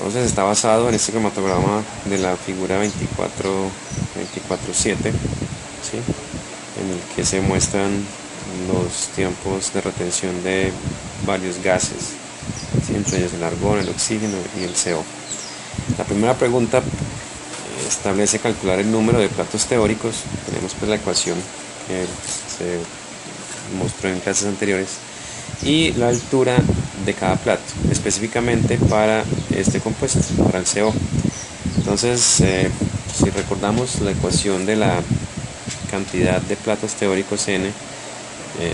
Entonces está basado en este cromatograma de la figura 24-7, ¿sí? En el que se muestran los tiempos de retención de varios gases, ¿sí? Entre ellos el argón, el oxígeno y el CO. La primera pregunta establece calcular el número de platos teóricos. Tenemos pues la ecuación que se mostró en clases anteriores, y la altura de cada plato, específicamente para este compuesto, para el CO. Entonces, si recordamos la ecuación de la cantidad de platos teóricos n,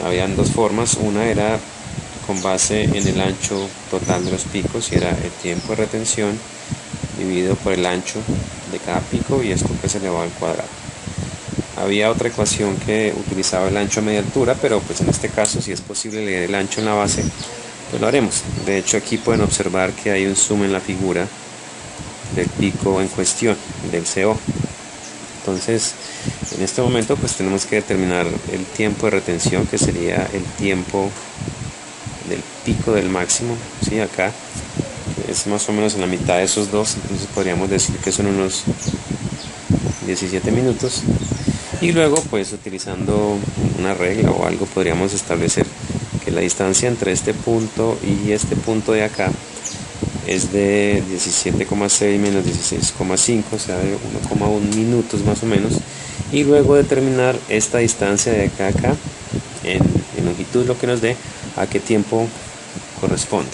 habían dos formas. Una era con base en el ancho total de los picos, y era el tiempo de retención dividido por el ancho de cada pico, y esto pues elevado al cuadrado. Había otra ecuación que utilizaba el ancho a media altura, pero pues en este caso, si es posible leer el ancho en la base, pues lo haremos. De hecho, aquí pueden observar que hay un zoom en la figura del pico en cuestión, del CO. Entonces, en este momento pues tenemos que determinar el tiempo de retención, que sería el tiempo del pico del máximo, ¿sí? Acá es más o menos en la mitad de esos dos, entonces podríamos decir que son unos 17 minutos. Y luego pues utilizando una regla o algo podríamos establecer que la distancia entre este punto y este punto de acá es de 17,6 menos 16,5, o sea de 1,1 minutos más o menos, y luego determinar esta distancia de acá a acá en longitud, lo que nos dé a qué tiempo corresponde.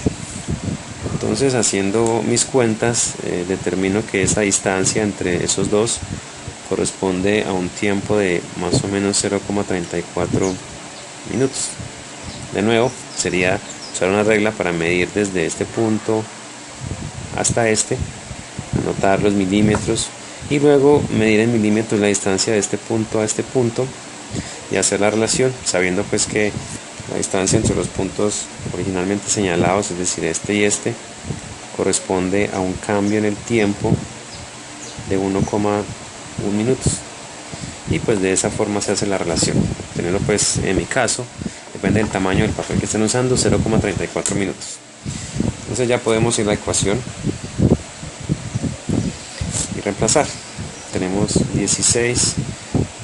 Entonces, haciendo mis cuentas, determino que esa distancia entre esos dos corresponde a un tiempo de más o menos 0,34 minutos. De nuevo, sería usar una regla para medir desde este punto hasta este, anotar los milímetros y luego medir en milímetros la distancia de este punto a este punto y hacer la relación, sabiendo pues que la distancia entre los puntos originalmente señalados, es decir, este y este, corresponde a un cambio en el tiempo de 1,1 minutos, y pues de esa forma se hace la relación. Teniendo pues, en mi caso, depende del tamaño del papel que estén usando, 0,34 minutos. Entonces ya podemos ir a la ecuación y reemplazar. Tenemos 16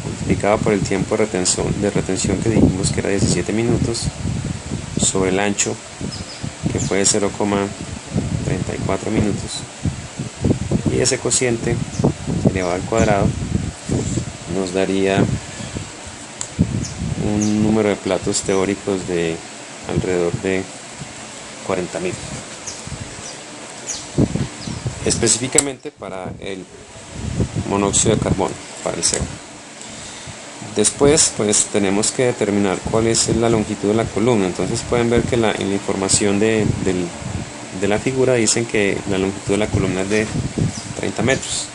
multiplicado por el tiempo de retención que dijimos que era 17 minutos sobre el ancho, que fue 0,34 minutos, y ese cociente elevado al cuadrado nos daría un número de platos teóricos de alrededor de 40.000, específicamente para el monóxido de carbono, para el CO. Después pues tenemos que determinar cuál es la longitud de la columna. Entonces pueden ver que en la información de la figura dicen que la longitud de la columna es de 30 metros.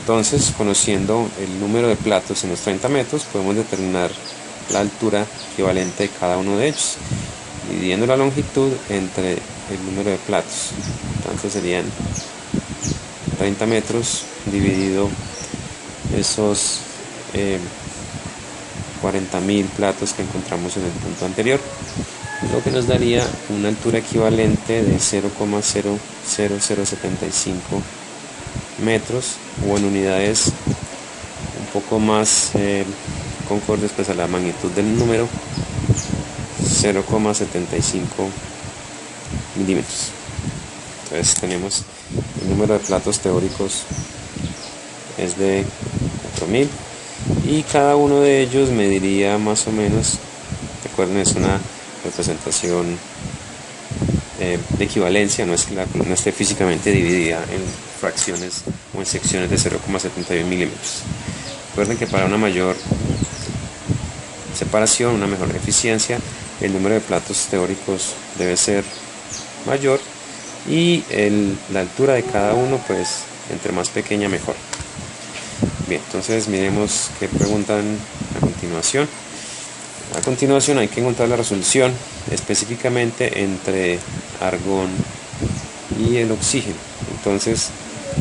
Entonces, conociendo el número de platos en los 30 metros, podemos determinar la altura equivalente de cada uno de ellos, dividiendo la longitud entre el número de platos. Entonces serían 30 metros dividido esos 40.000 platos que encontramos en el punto anterior, lo que nos daría una altura equivalente de 0,00075 metros, o en unidades un poco más concordes pues a la magnitud del número, 0,75 milímetros. Entonces tenemos el número de platos teóricos es de 4.000, y cada uno de ellos mediría más o menos, recuerden, es una representación de equivalencia, no es que la columna esté físicamente dividida en fracciones o en secciones de 0,71 milímetros. Recuerden que para una mayor separación, una mejor eficiencia, el número de platos teóricos debe ser mayor, y la altura de cada uno pues entre más pequeña mejor. Bien, entonces miremos qué preguntan a continuación. A continuación hay que encontrar la resolución específicamente entre argón y el oxígeno. Entonces,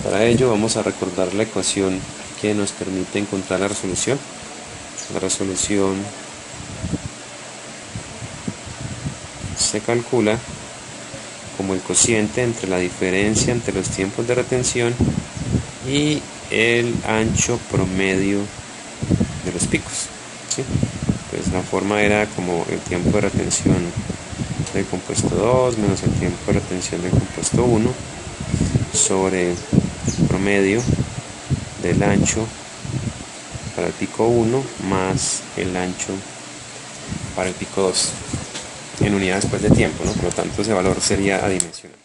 para ello vamos a recordar la ecuación que nos permite encontrar la resolución. La resolución se calcula como el cociente entre la diferencia entre los tiempos de retención y el ancho promedio de los picos, ¿sí? Pues la forma era como el tiempo de retención del compuesto 2 menos el tiempo de retención del compuesto 1 sobre el promedio del ancho para el pico 1 más el ancho para el pico 2 en unidades pues de tiempo, ¿no? Por lo tanto ese valor sería adimensional.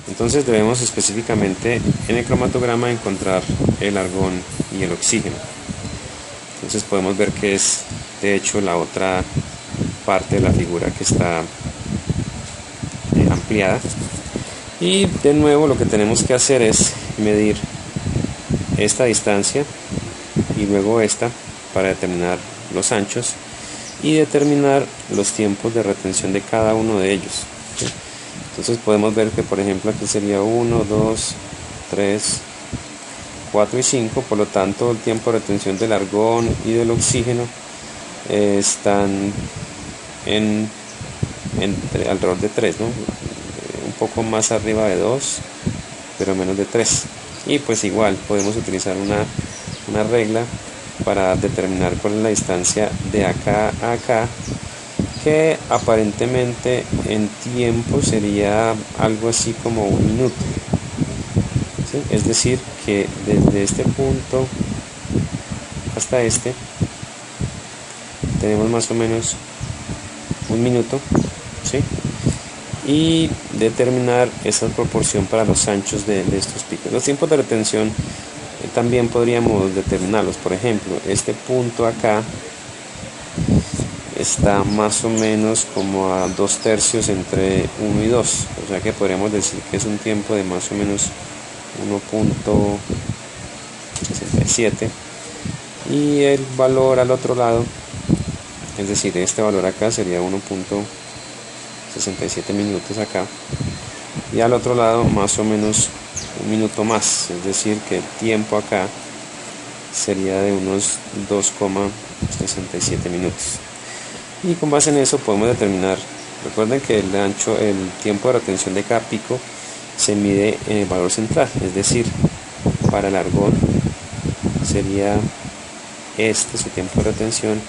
Entonces debemos específicamente en el cromatograma encontrar el argón y el oxígeno. Entonces podemos ver que es de hecho la otra parte de la figura que está ampliada. Y de nuevo lo que tenemos que hacer es medir esta distancia y luego esta para determinar los anchos y determinar los tiempos de retención de cada uno de ellos, ¿sí? Entonces podemos ver que por ejemplo aquí sería 1, 2, 3, 4 y 5, por lo tanto el tiempo de retención del argón y del oxígeno están alrededor de 3, ¿no? Un poco más arriba de 2, pero menos de 3. Y pues igual podemos utilizar una regla para determinar cuál es la distancia de acá a acá, que aparentemente en tiempo sería algo así como 1 minuto, ¿sí? Es decir que desde este punto hasta este tenemos más o menos 1 minuto, ¿sí? Y determinar esa proporción para los anchos de estos picos. Los tiempos de retención también podríamos determinarlos. Por ejemplo, este punto acá está más o menos como a 2/3 entre 1 y 2, o sea que podríamos decir que es un tiempo de más o menos 1.67, y el valor al otro lado, es decir, este valor acá sería 1.67 minutos acá, y al otro lado más o menos 1 minuto más, es decir que el tiempo acá sería de unos 2,67 minutos. Y con base en eso podemos determinar, recuerden que el tiempo de retención de cada pico se mide en el valor central, es decir, para el argón sería su tiempo de retención,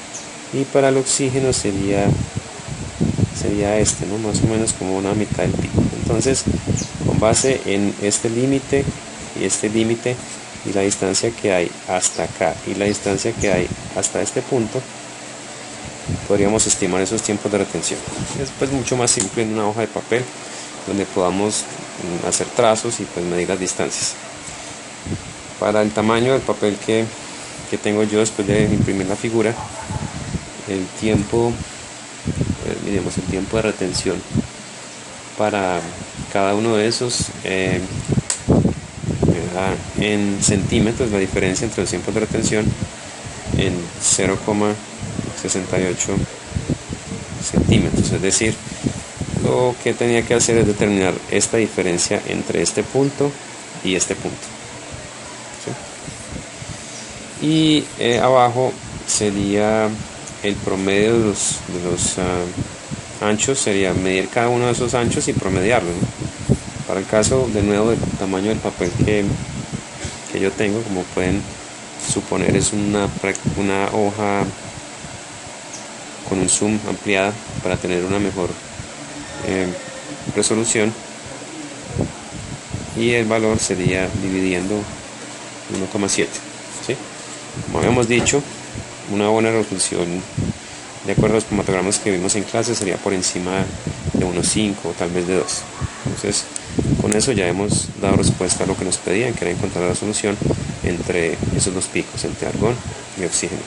y para el oxígeno sería este, ¿no? Más o menos como una mitad del pico. Entonces, con base en este límite y este límite y la distancia que hay hasta acá y la distancia que hay hasta este punto, podríamos estimar esos tiempos de retención. Es pues mucho más simple en una hoja de papel donde podamos hacer trazos y pues medir las distancias. Para el tamaño del papel que tengo yo después de imprimir la figura, el tiempo de retención para cada uno de esos en centímetros, la diferencia entre los tiempos de retención en 0,68 centímetros, es decir, lo que tenía que hacer es determinar esta diferencia entre este punto y este punto, ¿sí? Y abajo sería el promedio de los anchos, sería medir cada uno de esos anchos y promediarlo, ¿no? Para el caso de nuevo del tamaño del papel que yo tengo, como pueden suponer, es una hoja con un zoom ampliada para tener una mejor resolución, y el valor sería dividiendo 1,7, ¿sí? Como habíamos dicho, una buena resolución de acuerdo a los cromatogramas que vimos en clase sería por encima de 1,5 o tal vez de 2. Entonces con eso ya hemos dado respuesta a lo que nos pedían, que era encontrar la solución entre esos dos picos, entre argón y oxígeno.